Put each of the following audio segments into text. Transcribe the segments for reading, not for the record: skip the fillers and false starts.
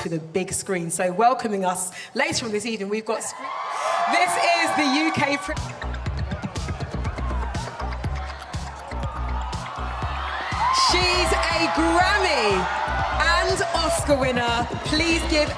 to the big screen. So welcoming us later on this evening, we've got... This is the UK... She's a Grammy and Oscar winner. Please give...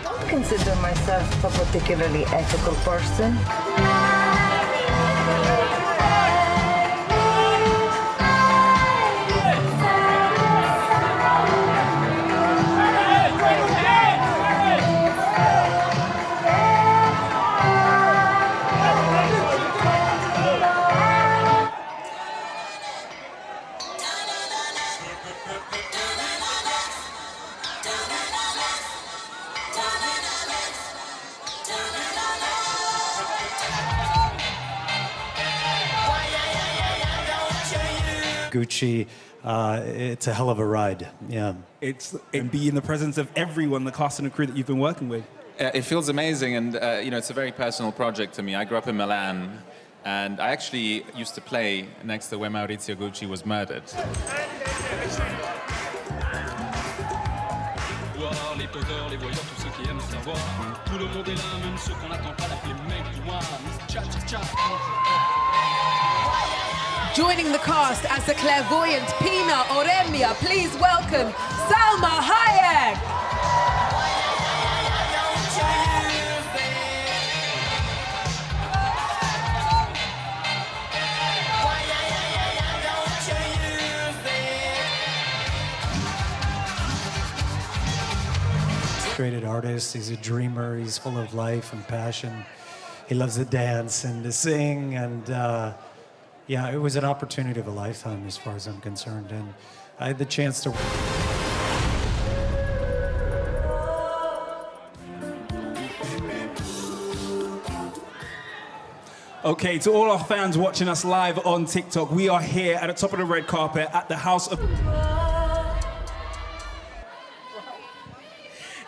I consider myself a particularly ethical person. Gucci, it's a hell of a ride, yeah. And be in the presence of everyone, the cast and the crew that you've been working with. It feels amazing, and you know, it's a very personal project to me. I grew up in Milan, and I actually used to play next to where Maurizio Gucci was murdered. Joining the cast as the clairvoyant Pina Oremia, please welcome Salma Hayek. Created artist, he's a dreamer, he's full of life and passion. He loves to dance and to sing, and yeah, it was an opportunity of a lifetime as far as I'm concerned, and I had the chance to... Okay, to all our fans watching us live on TikTok, we are here at the top of the red carpet at the House of...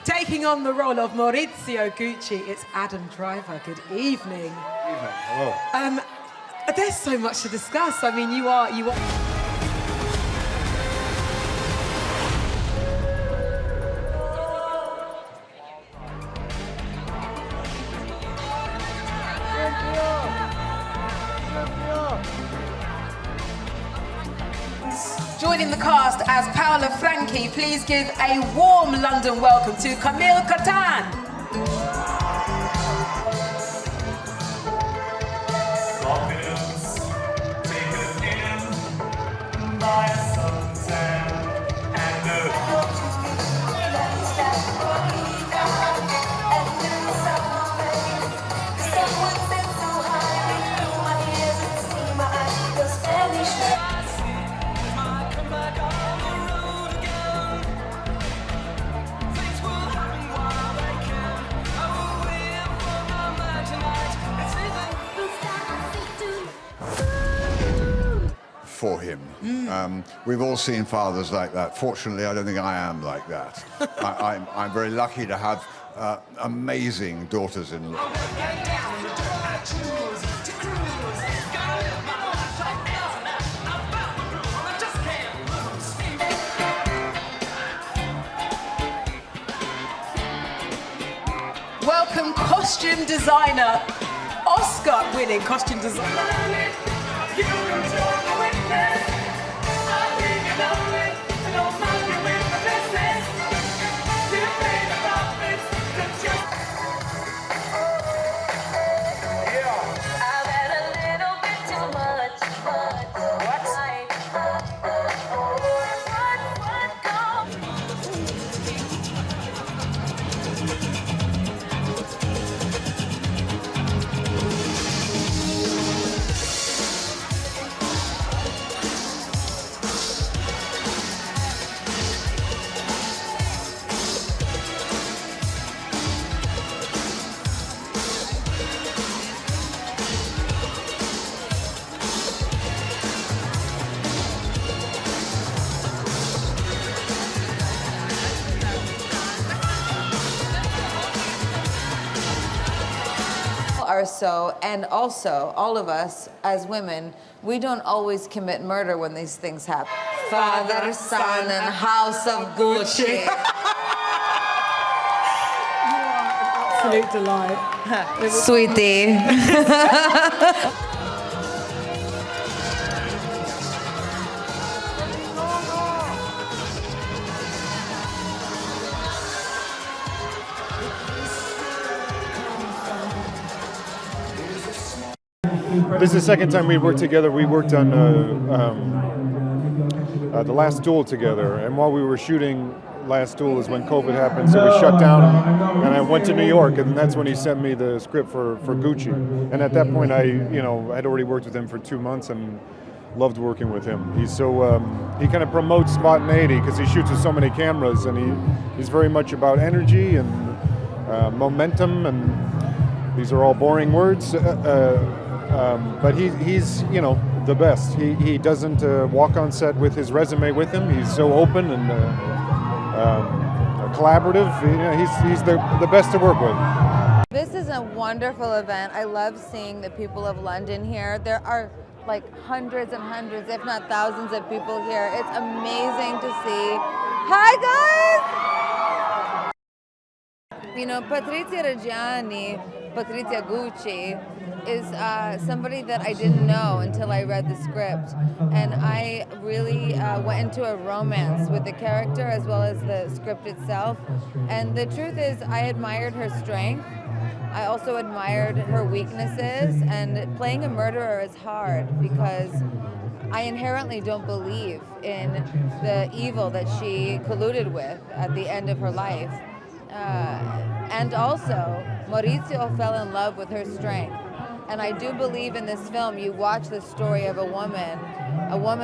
Taking on the role of Maurizio Gucci, it's Adam Driver. Good evening. Hello. There's so much to discuss. I mean, you are... Joining the cast as Paola Franchi, please give a warm London welcome to Camille Catan. For him. We've all seen fathers like that. Fortunately, I don't think I am like that. I'm very lucky to have amazing daughters-in-law. Welcome, costume designer, Oscar-winning costume designer. are so, and also, all of us as women, we don't always commit murder when these things happen. Father, Son, and House of Gucci. Absolute delight. Sweetie. This is the second time we worked together. We worked on The Last Duel together, and while we were shooting Last Duel is when COVID happened, so we shut down, and I went to New York, and that's when he sent me the script for Gucci. And at that point, I'd already worked with him for 2 months and loved working with him. He's so he kind of promotes spontaneity because he shoots with so many cameras, and he's very much about energy and momentum, and these are all boring words. But he's the best. He doesn't walk on set with his resume with him. He's so open and collaborative. He's the best to work with. This is a wonderful event. I love seeing the people of London here. There are like hundreds and hundreds, if not thousands of people here. It's amazing to see. Hi guys! Patrizia Reggiani, Patrizia Gucci, is somebody that I didn't know until I read the script. And I really went into a romance with the character as well as the script itself. And the truth is, I admired her strength. I also admired her weaknesses. And playing a murderer is hard because I inherently don't believe in the evil that she colluded with at the end of her life. And also, Maurizio fell in love with her strength. And I do believe in this film, you watch the story of a woman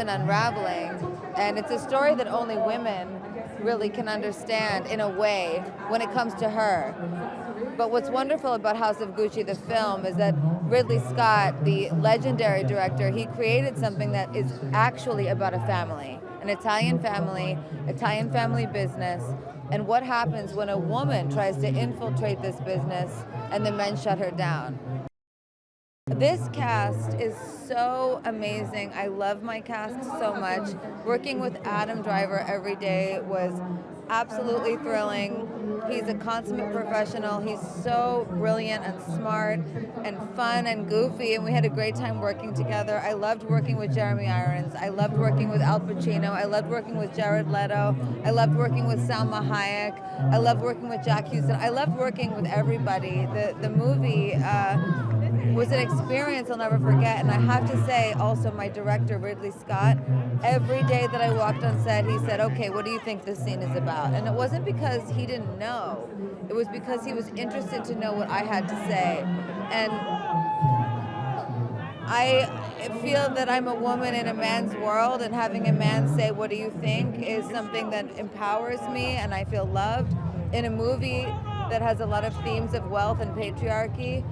unraveling, and it's a story that only women really can understand in a way when it comes to her. But what's wonderful about House of Gucci, the film, is that Ridley Scott, the legendary director, he created something that is actually about a family, an Italian family business, and what happens when a woman tries to infiltrate this business and the men shut her down. This cast is so amazing. I love my cast so much. Working with Adam Driver every day was absolutely thrilling. He's a consummate professional. He's so brilliant and smart and fun and goofy, and we had a great time working together. I loved working with Jeremy Irons. I loved working with Al Pacino. I loved working with Jared Leto. I loved working with Salma Hayek. I loved working with Jack Huston. I loved working with everybody. The movie was an experience I'll never forget. And I have to say also, my director, Ridley Scott, every day that I walked on set, he said, okay, what do you think this scene is about? And it wasn't because he didn't know. It was because he was interested to know what I had to say. And I feel that I'm a woman in a man's world, and having a man say, what do you think, is something that empowers me, and I feel loved. In a movie that has a lot of themes of wealth and patriarchy,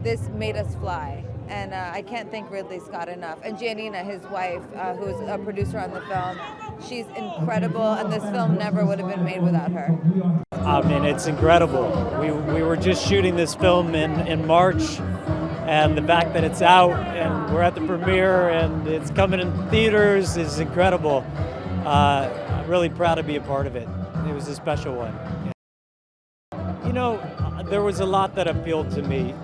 this made us fly. And I can't thank Ridley Scott enough. And Giannina, his wife, who's a producer on the film, she's incredible, and this film never would have been made without her. I mean, it's incredible. We were just shooting this film in March, and the fact that it's out, and we're at the premiere, and it's coming in theaters is incredible. I'm really proud to be a part of it. It was a special one. There was a lot that appealed to me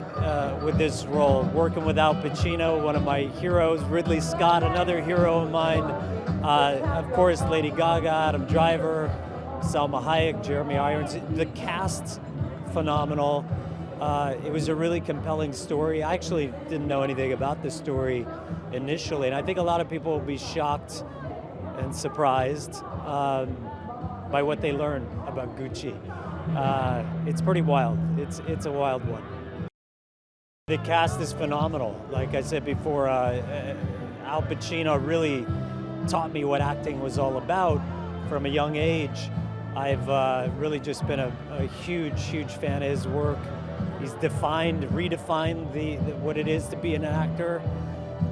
with this role. Working with Al Pacino, one of my heroes, Ridley Scott, another hero of mine, of course, Lady Gaga, Adam Driver, Salma Hayek, Jeremy Irons. The cast, phenomenal. It was a really compelling story. I actually didn't know anything about this story initially, and I think a lot of people will be shocked and surprised by what they learn about Gucci. It's pretty wild. It's a wild one. The cast is phenomenal. Like I said before, Al Pacino really taught me what acting was all about from a young age. I've really just been a huge fan of his work. He's redefined what it is to be an actor.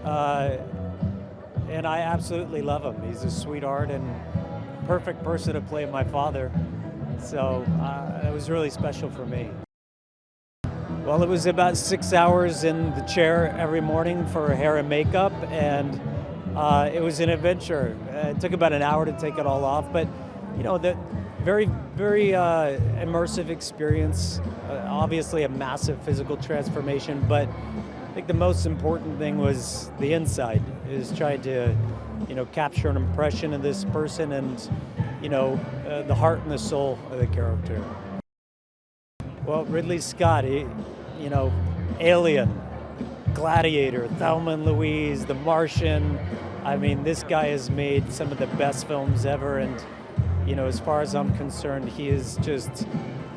And I absolutely love him. He's a sweetheart and perfect person to play my father. So it was really special for me. Well, it was about 6 hours in the chair every morning for hair and makeup, and it was an adventure. It took about an hour to take it all off, but you know, the very, very immersive experience. Obviously, a massive physical transformation, but I think the most important thing was the inside. Is trying to, you know, capture an impression of this person and, you know, the heart and the soul of the character. Well, Ridley Scott, you know, Alien, Gladiator, Thelma and Louise, The Martian. I mean, this guy has made some of the best films ever, and, you know, as far as I'm concerned, he is just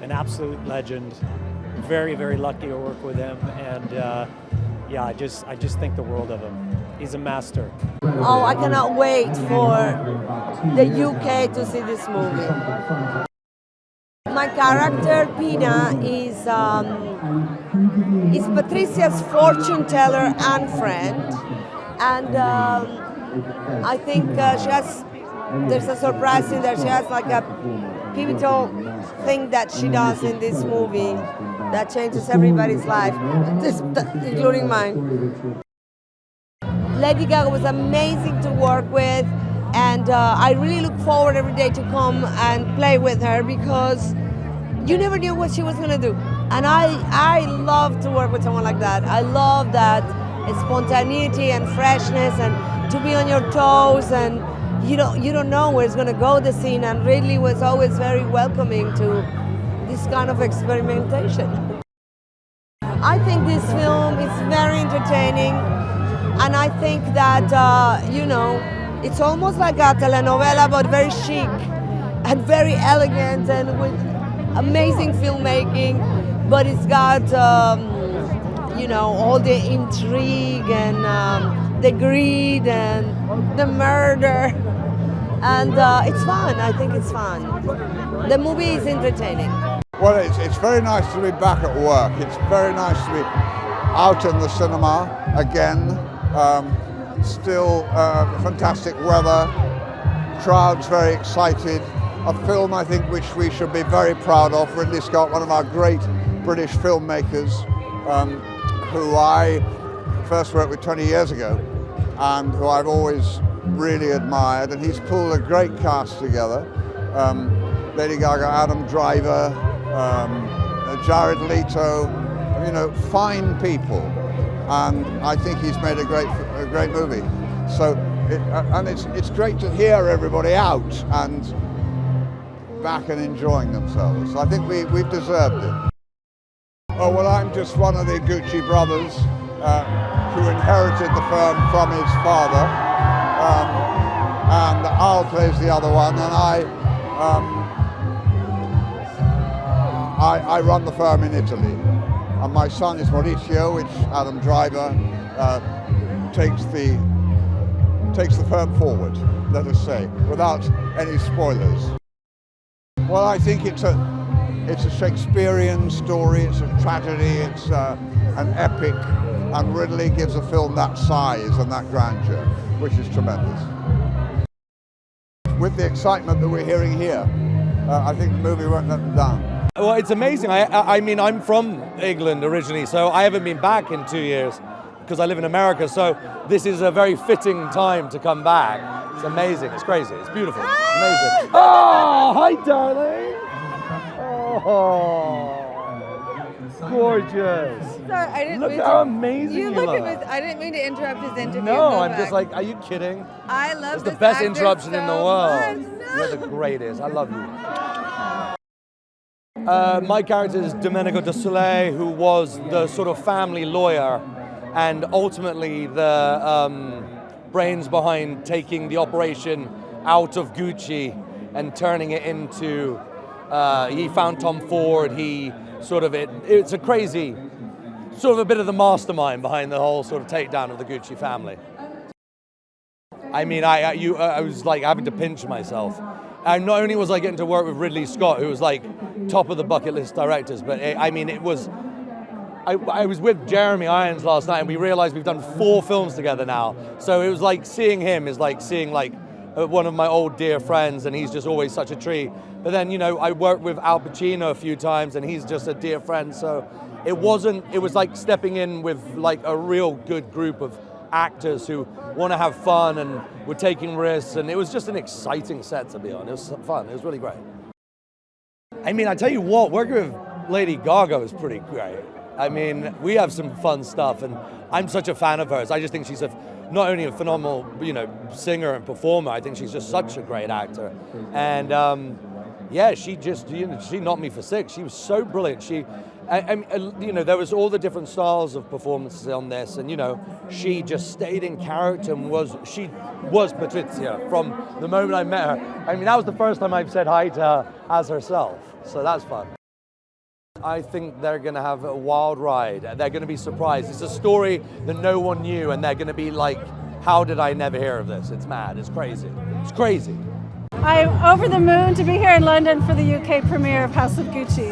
an absolute legend. Very, very lucky to work with him, and yeah, I just think the world of him. He's a master. Oh, I cannot wait for the UK to see this movie. My character, Pina, is Patricia's fortune teller and friend, and I think there's a surprise in there. She has like a pivotal thing that she does in this movie that changes everybody's life, including mine. Lady Gaga was amazing to work with, and I really look forward every day to come and play with her because you never knew what she was going to do. And I love to work with someone like that. I love that spontaneity and freshness and to be on your toes, and you don't know where it's going to go, the scene, and Ridley was always very welcoming to this kind of experimentation. I think this film is very entertaining, and I think that, you know, it's almost like a telenovela, but very chic and very elegant and with amazing filmmaking, but it's got, you know, all the intrigue and the greed and the murder, and it's fun. I think it's fun. The movie is entertaining. Well, it's very nice to be back at work. It's very nice to be out in the cinema again. Still fantastic weather, crowds very excited. A film, I think, which we should be very proud of. Ridley Scott, one of our great British filmmakers, who I first worked with 20 years ago, and who I've always really admired. And he's pulled a great cast together. Lady Gaga, Adam Driver, Jared Leto, you know, fine people. And I think he's made a great movie. So, it's great to hear everybody out and back and enjoying themselves. I think we've deserved it. Oh, well, I'm just one of the Gucci brothers who inherited the firm from his father, and Al plays the other one, and I run the firm in Italy. And my son is Maurizio, which Adam Driver takes the firm forward, let us say, without any spoilers. Well, I think it's a Shakespearean story, it's a tragedy, it's an epic, and Ridley gives a film that size and that grandeur, which is tremendous. With the excitement that we're hearing here, I think the movie won't let them down. Well, it's amazing. I mean, I'm from England originally, so I haven't been back in 2 years because I live in America, so this is a very fitting time to come back. It's amazing. It's crazy. It's beautiful. Amazing. Oh, hi, darling. Oh, gorgeous. Sorry, I didn't Look mean how to, amazing you look look. at me. I didn't mean to interrupt his interview. No, Go I'm back. just like, are you kidding? I love It's this the best actor interruption in the so world. much. You're the greatest. I love you. My character is Domenico De Soleil, who was the sort of family lawyer and ultimately the brains behind taking the operation out of Gucci and turning it into, he found Tom Ford, it's a crazy, sort of a bit of the mastermind behind the whole sort of takedown of the Gucci family. I mean, I was like having to pinch myself. And not only was I getting to work with Ridley Scott, who was like top of the bucket list directors, but I was with Jeremy Irons last night, and we realized we've done 4 films together now. So it was like seeing him is like seeing like one of my old dear friends, and he's just always such a treat. But then, you know, I worked with Al Pacino a few times, and he's just a dear friend. So it was like stepping in with like a real good group of actors who want to have fun and were taking risks, and it was just an exciting set to be on. It was fun. It was really great. I mean, I tell you what, working with Lady Gaga was pretty great. I mean, we have some fun stuff, and I'm such a fan of hers. I just think she's not only a phenomenal, singer and performer. I think she's just such a great actor. And yeah, she just, she knocked me for six. She was so brilliant. There was all the different styles of performances on this, and she just stayed in character and she was Patrizia from the moment I met her. I mean, that was the first time I've said hi to her as herself, so that's fun. I think they're going to have a wild ride. They're going to be surprised. It's a story that no one knew, and they're going to be like, how did I never hear of this? It's mad. It's crazy. It's crazy. I'm over the moon to be here in London for the UK premiere of House of Gucci.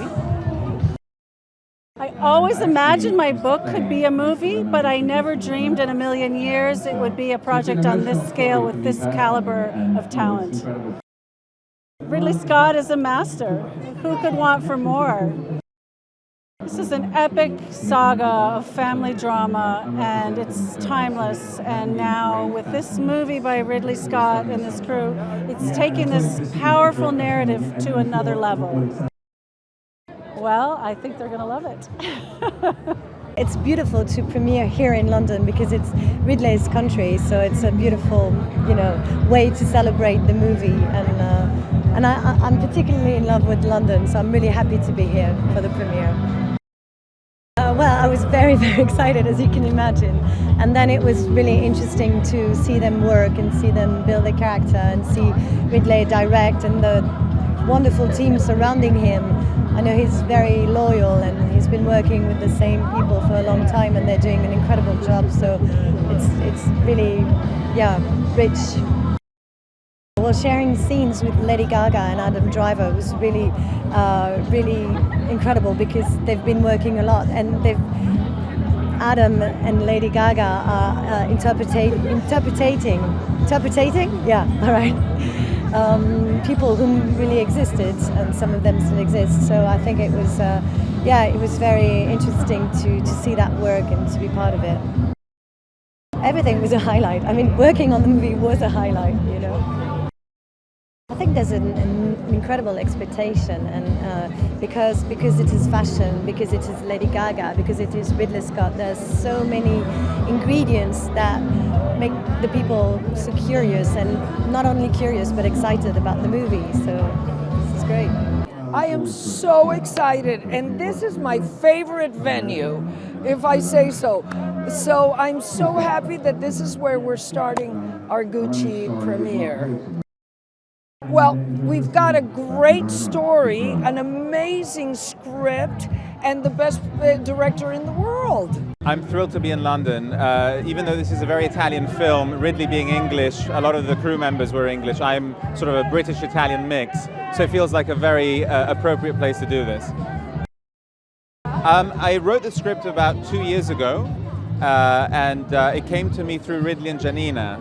I always imagined my book could be a movie, but I never dreamed in a million years it would be a project on this scale with this caliber of talent. Ridley Scott is a master. Who could want for more? This is an epic saga of family drama, and it's timeless. And now with this movie by Ridley Scott and this crew, it's taking this powerful narrative to another level. Well, I think they're going to love it. It's beautiful to premiere here in London because it's Ridley's country, so it's a beautiful, way to celebrate the movie. And I'm particularly in love with London, so I'm really happy to be here for the premiere. Well, I was very, very excited, as you can imagine. And then it was really interesting to see them work and see them build a character and see Ridley direct and the wonderful team surrounding him. I know he's very loyal and he's been working with the same people for a long time, and they're doing an incredible job. So it's really, rich. Well, sharing scenes with Lady Gaga and Adam Driver was really, really incredible because they've been working a lot, and Adam and Lady Gaga are interpreting? Yeah, all right. People who really existed, and some of them still exist. So I think it was, it was very interesting to see that work and to be part of it. Everything was a highlight. I mean, working on the movie was a highlight, I think there's an incredible expectation, and because it is fashion, because it is Lady Gaga, because it is Ridley Scott, there's so many ingredients that make the people so curious, and not only curious but excited about the movie. So this is great. I am so excited, and this is my favorite venue, if I say so. So I'm so happy that this is where we're starting our Gucci premiere. Well, we've got a great story, an amazing script, and the best director in the world. I'm thrilled to be in London. Even though this is a very Italian film, Ridley being English, a lot of the crew members were English. I'm sort of a British-Italian mix, so it feels like a very appropriate place to do this. I wrote the script about 2 years ago. And it came to me through Ridley and Janina.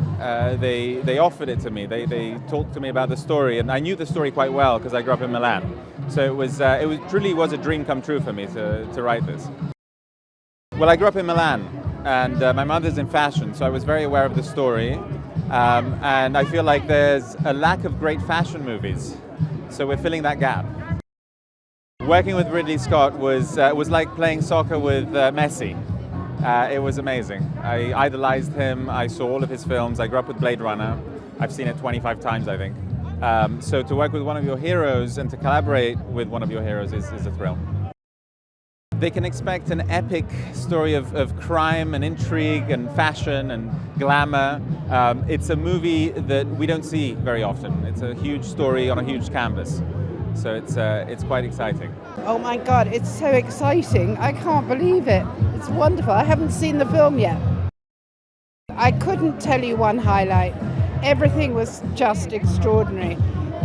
They offered it to me. They talked to me about the story, and I knew the story quite well because I grew up in Milan. So it truly was a dream come true for me to write this. Well, I grew up in Milan, and my mother's in fashion, so I was very aware of the story. And I feel like there's a lack of great fashion movies, so we're filling that gap. Working with Ridley Scott was like playing soccer with Messi. It was amazing. I idolized him. I saw all of his films. I grew up with Blade Runner. I've seen it 25 times, I think. So to work with one of your heroes and to collaborate with one of your heroes is a thrill. They can expect an epic story of crime and intrigue and fashion and glamour. It's a movie that we don't see very often. It's a huge story on a huge canvas. So it's quite exciting. Oh my God, it's so exciting. I can't believe it. It's wonderful. I haven't seen the film yet. I couldn't tell you one highlight. Everything was just extraordinary.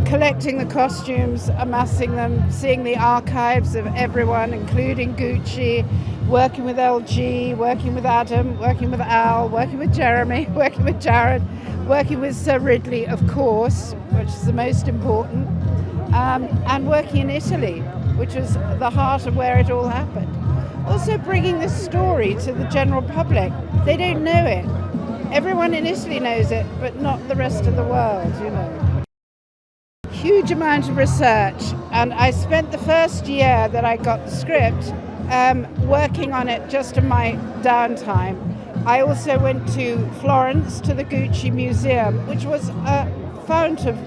Collecting the costumes, amassing them, seeing the archives of everyone, including Gucci, working with LG, working with Adam, working with Al, working with Jeremy, working with Jared, working with Sir Ridley, of course, which is the most important. And working in Italy, which was the heart of where it all happened. also bringing this story to the general public. They don't know it. Everyone in Italy knows it, but not the rest of the world, you know. Huge amount of research, and I spent the first year that I got the script working on it just in my downtime. I also went to Florence to the Gucci Museum, which was a fount of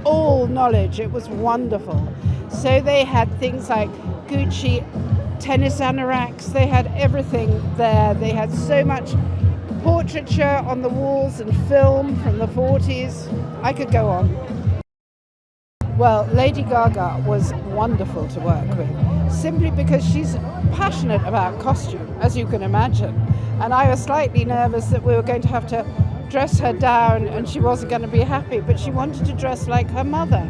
all knowledge. It was wonderful. So they had things like Gucci tennis anoraks, they had everything there. They had so much portraiture on the walls and film from the 40s. I could go on. Well, Lady Gaga was wonderful to work with, simply because she's passionate about costume, as you can imagine. And I was slightly nervous that we were going to have to dress her down and she wasn't going to be happy, but she wanted to dress like her mother,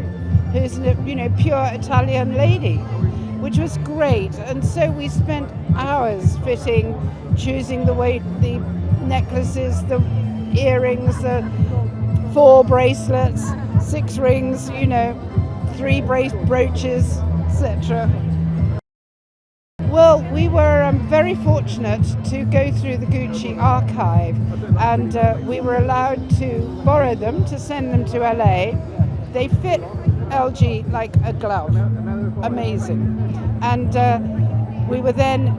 who's a pure Italian lady, which was great. And so we spent hours fitting, choosing the necklaces, the earrings, the 4 bracelets, 6 rings, 3 brooches, etc. Well, we were very fortunate to go through the Gucci archive, and we were allowed to borrow them, to send them to LA. They fit LG like a glove. Amazing. And we were then,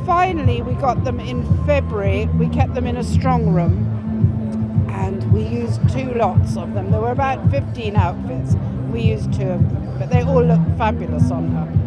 finally we got them in February. We kept them in a strong room, and we used 2 lots of them. There were about 15 outfits. We used 2 of them, but they all looked fabulous on her.